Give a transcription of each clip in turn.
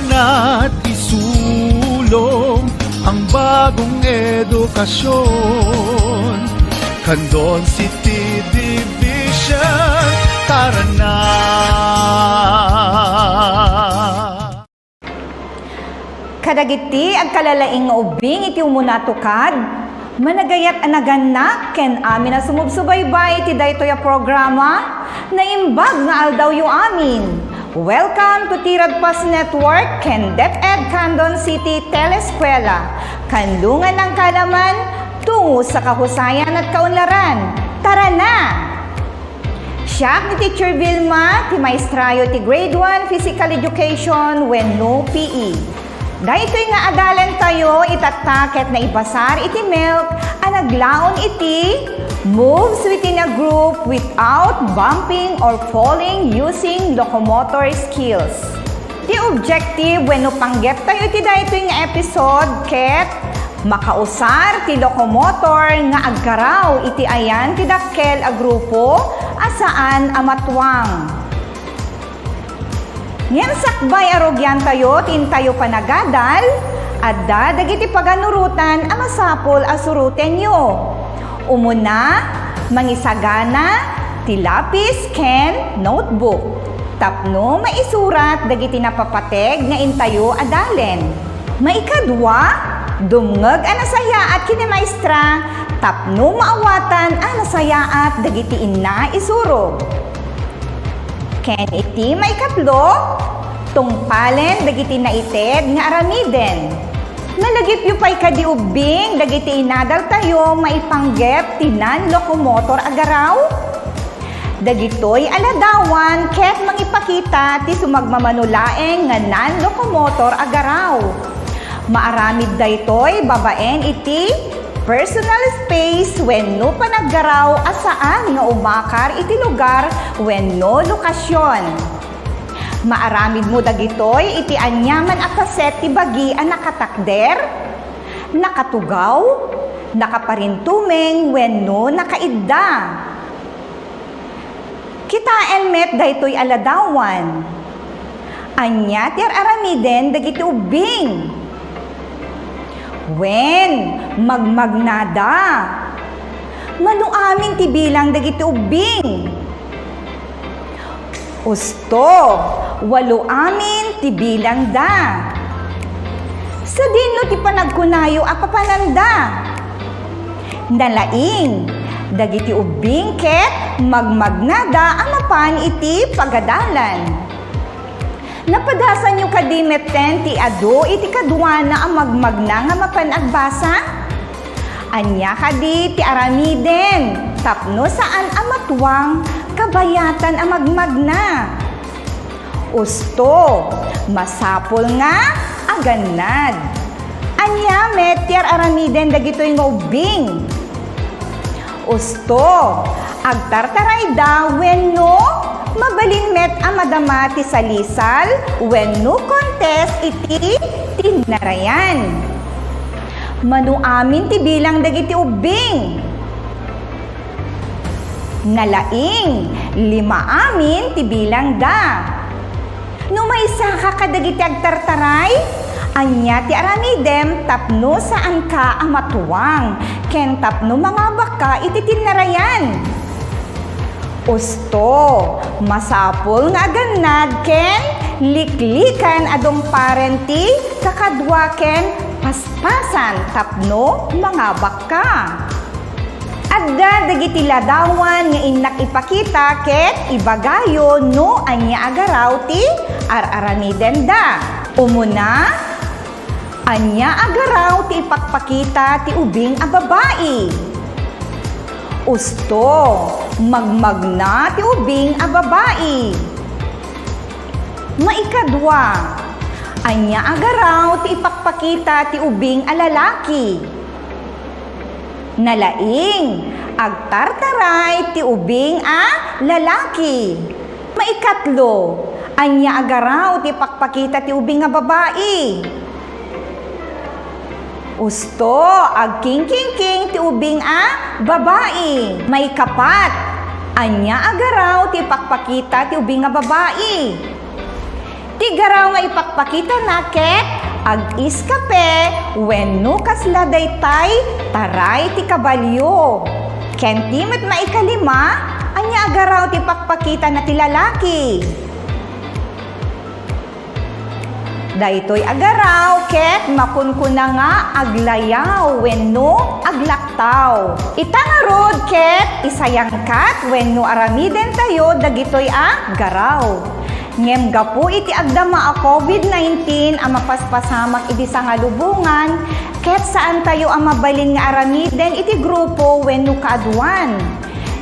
na't isulong ang bagong edukasyon. Candon City Division, tara na! Kadagiti ag kalalaing nga ubing iti umunatukad, managayat anaganak ken amin na sumubsubaybay iti daytoy a programa na imbag nga aldaw yu amin. Welcome to Tiradpas Network ken DepEd Candon City Teleskwela. Kanlungan ng kalaman tungo sa kahusayan at kaunlaran. Tara na! Siya ni Teacher Vilma, ti maestrayo ti Grade 1 Physical Education wenno PE. Dahito'y nga adalan tayo itataket na ibasar iti milk ang naglaon iti moves within a group without bumping or falling using locomotor skills. Ti objective wenno panggep tayo iti dahito'y nga episode ket makausar ti locomotor nga agkaraw iti ayan ti dakkel a grupo asaan amatwang. Ngem sakbay arogyan tayo, tintayo panagadal, adda dagiti paganurutan ang masapol asuruten nyo. Umuna, mangisagana, ti lapis ken notebook. Tapno, maisurat dagiti napapateg nga intayo adalen. Maikadwa, dumngeg ang nasayaat kini maestra, tapno maawatan ang nasayaat dagiti inna isuro. Ken iti maikatlo, tungpalen dagiti naited nga aramiden. Nalagip yu pay kadi ubing dagiti inadal tayo maipanggep tinan locomotor agaraw. Dagitoy aladawan ket mangipakita ti sumagmamanulaeng nga nan locomotor agaraw. Maaramid daytoy babaen iti personal space wenno panaggaraw asaan nga umakar iti lugar wenno lokasyon. Maaramid mo dagitoy iti anyaman a kaset ti bagi a nakatakder, nakatugaw, nakaparintumeng wenno nakaidda. Kitaen met daytoy aladawan. Anya ti aramiden dagiti ubing. Wen, magmagnada. Manuamin ti bilang dagiti ubing. Usto, walo amin ti bilang da. Sa dinno ti panagkunayo a papananda. Nalaing, dagiti ubing ket magmagnada amapan iti pagadalan. Napadasan yung kadimeten ti ado iti kadwana ang magmagna nga mapanagbasa? Anya kadi ti aramiden, tapno saan amatwang kabayatan ang magmagna. Usto, masapol nga aganad. Anya met ti aramiden dagitoy nga ubing. Usto, agtartaray da wenno mabalin met ang madama ti salisal wenno contest iti tinarayan. Manuamin ti bilang dagiti ubing. Nalaing, 5 amin ti bilang da. Numaysa ka kadagiti agtartaray, anya ti aramidem tapno saan ka amatuwang, ken tapno mangabak ka iti tinarayan. Usto, masapol nga aganad ken liklikan adong parenti kakadwa ken paspasan tapno mangabak ka. Adda dagiti ladawan nga inak ipakita ket ibagayo no anya agaraw ti araramiden da. Umuna, anya agaraw ti ipakpakita ti ubing a babae. Usto, magmagna ti ubing a babae. Maikadwa, anya agaraw ti ipakpakita ti ubing a lalaki. Nalaing, agtartaray ti ubing a lalaki. Maikatlo, anya agaraw ti ipakpakita ti ubing a babae. Usto, agking-king-king ti ubing a babae. Maikapat, anya agaraw ti ipakpakita ti ubing a babae. Tigaraw nga ipakpakita na ket ag iskape wenno kasla daytay taray ti kabalyo. Ken ti met maikalima, anya agaraw ti pakpakita na ti lalaki. Daytoy agaraw ket makunkuna nga aglayaw wenno aglaktaw. Itangarod ket isayangkat wenno aramiden tayo dagitoy agaraw. Ngem gapu iti agdama a COVID-19 a mapaspasamak iti sangalubungan ket saan tayo a mabalin nga aramiden iti grupo wenno kaaduan.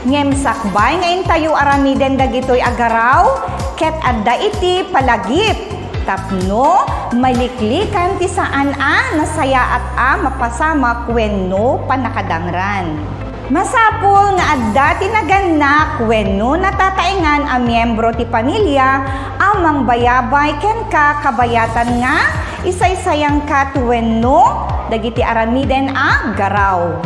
Ngem sakbay nga tayo aramiden dagitoy agaraw ket adda iti palagip. Tapno, maliklikan ti saan nasaya at mapasamak wenno panakadangran. Masapul nga adda ti naganak wenno natataingan a miyembro ti pamilya amang bayabay ken ka kabayatan nga isaysayang kat wenno dagiti aramiden garaw.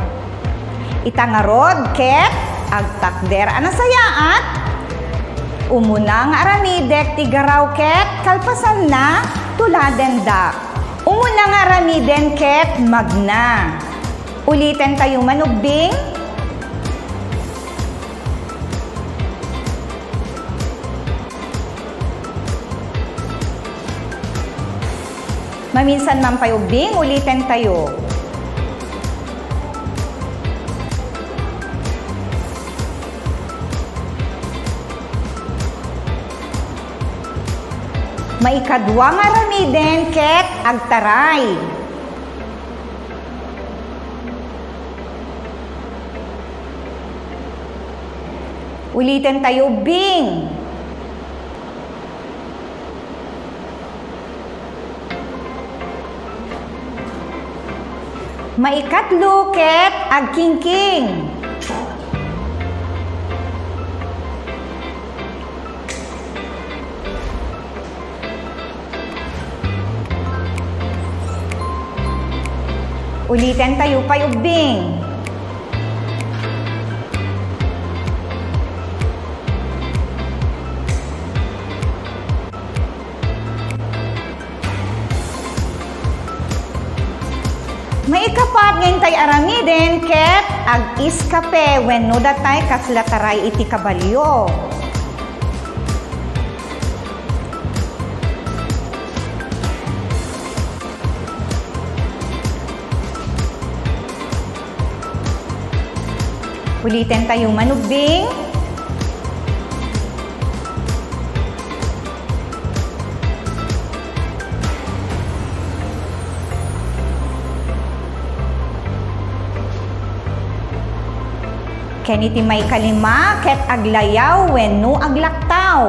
Itangarod ket agtakder anasayaat umuna nga aramidek ti garaw ket kalpasan na tuladen dak. Umuna nga aramiden ket magna. Ulitin tayo manugbing. Maminsan man payubing, ulitin tayo. Maikadwa nga aramiden ket agtaray. Ulitin tayo bing. Maikatlo ket agkingking. Ulitin tayo payubing. Maikapat ngayon tayo aramiden ket ag iskape wenno datay kaslataray iti kabalyo. Ulitin tayo manugbing. Keniti may kalima ket aglayaw wenno aglaktaw.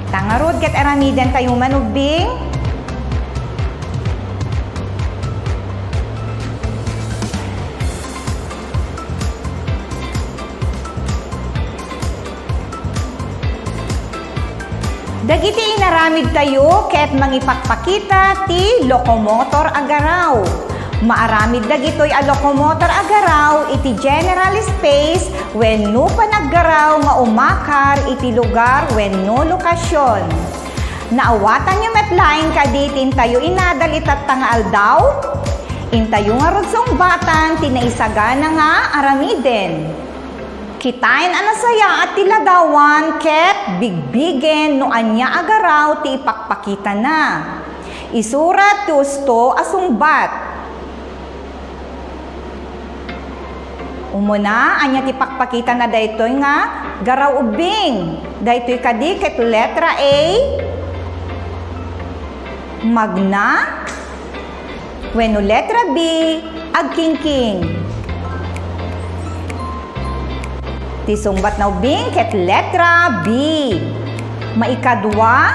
Tangarod ket aramiden tayo manugbing. Dagiti inaramid tayo ket mangipakpakita ti lokomotor agaraw. Maaramid dagitoy a lokomotor agaraw iti general space wenno panaggaraw nga umakar iti lugar wenno lokasyon. Naawatan nyo metlaing kaditin tayo inadal itatanga aldaw. Intayo nga rudsong batan tinaisagana nga aramiden. Kitain anasaya at tiladawan ket bigbigen no anya agaraw ti ipakpakita na. Isurat tusto asungbat. Umuna anya ti pakpakita na daytoy nga garaw ubing. Daytoy kadi ket letra A magna wenno letra B agkingking. Tisungbat na ubing ket letra B. Maikadwa,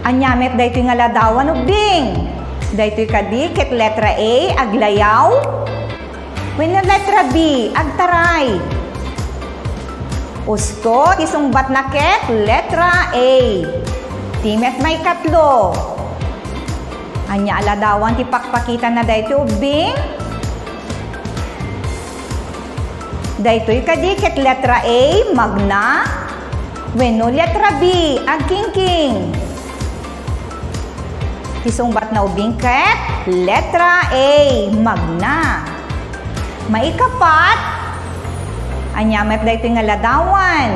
anyamet daytoy nga ladawan ubing. Daytoy kadi ket letra A aglayaw. Wenno letra B agtaray. Usto tisungbat na ket letra A. Timet may katlo. Anya aladawan ti pakpakita na daytoy ubing. Daytoy kadi ket letra A magna. Wenno letra B agkingking. Ti sungbat na ubing ket letra A magna. Maikapat. Anya met daytoy nga ladawan.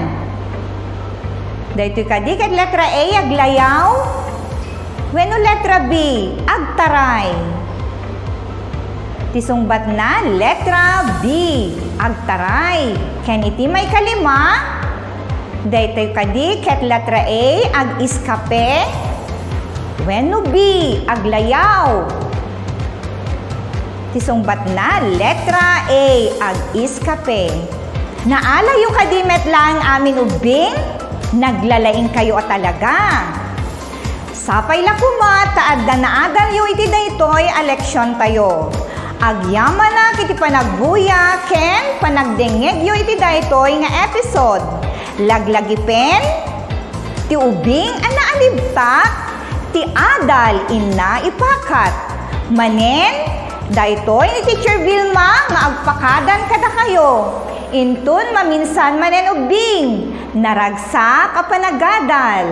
Daytoy kadi ket letra A aglayaw. Wenno letra B agtaray. Tisungbat na letra B agtaray. Ken iti may kalima. Daytoy kadi ket letra A ag iskape. Wenno B aglayaw. Tisungbat na letra A ag iskape. Naalayo kadi met lang amin ubing. Naglalaing kayo talaga. Sapay la kuma, taad na naadal yu iti daytoy aleksyon tayo. Agyaman na kiti panagbuya, ken panagdengeg yu iti daytoy nga episode. Laglagipen, ti ubing ana alibtak, ti adal inna ipakat. Manen, daytoy ni Teacher Vilma nga agpakadan kada kayo. Intun maminsan manen ubing, naragsak a panagadal.